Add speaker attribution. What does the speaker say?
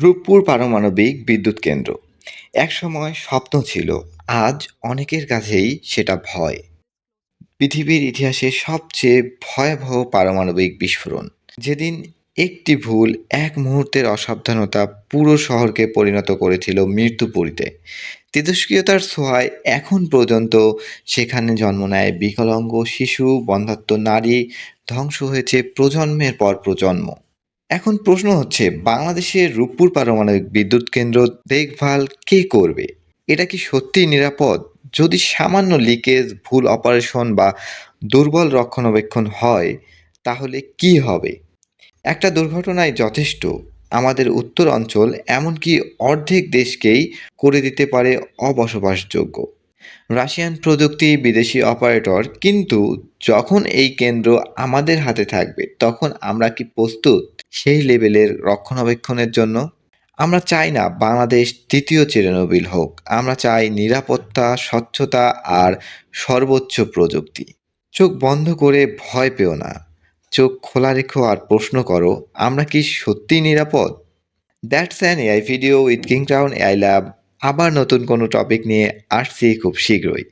Speaker 1: রূপপুর পারমাণবিক বিদ্যুৎ কেন্দ্র একসময় স্বপ্ন ছিল, আজ অনেকের কাছেই সেটা ভয়। পৃথিবীর ইতিহাসে সবচেয়ে ভয়াবহ পারমাণবিক বিস্ফোরণ, যেদিন একটি ভুল, এক মুহূর্তের অসাবধানতা পুরো শহরকে পরিণত করেছিল মৃত্যুপুরীতে। তেজস্ক্রিয়তার ছোঁয়ায় এখন পর্যন্ত সেখানে জন্ম নেয় বিকলাঙ্গ শিশু, বন্ধ্যাত্ব নারী, ধ্বংস হয়েছে প্রজন্মের পর প্রজন্ম। এখন প্রশ্ন হচ্ছে, বাংলাদেশের রূপপুর পারমাণবিক বিদ্যুৎ কেন্দ্র দেখভাল কে করবে? এটা কি সত্যিই নিরাপদ? যদি সামান্য লিকেজ, ভুল অপারেশন বা দুর্বল রক্ষণাবেক্ষণ হয়, তাহলে কি হবে? একটা দুর্ঘটনায় যথেষ্ট। আমাদের উত্তর অঞ্চল, এমনকি অর্ধেক দেশকেই করে দিতে পারে অবসবাসযোগ্য। রাশিয়ান প্রযুক্তি, বিদেশি অপারেটর, কিন্তু যখন এই কেন্দ্র আমাদের হাতে থাকবে, তখন আমরা কি প্রস্তুত সেই লেভেলের রক্ষণাবেক্ষণের জন্য? আমরা চাই না বাংলাদেশ তৃতীয় চেরনোবিল হোক। আমরা চাই নিরাপত্তা, স্বচ্ছতা আর সর্বোচ্চ প্রযুক্তি। চোখ বন্ধ করে ভয় পেও না। চোখ খোলা রেখো আর প্রশ্ন করো, আমরা কি সত্যিই নিরাপদ? That's an AI video with Kingtown AI lab. আবার নতুন কোনো টপিক নিয়ে আসছি খুব শীঘ্রই।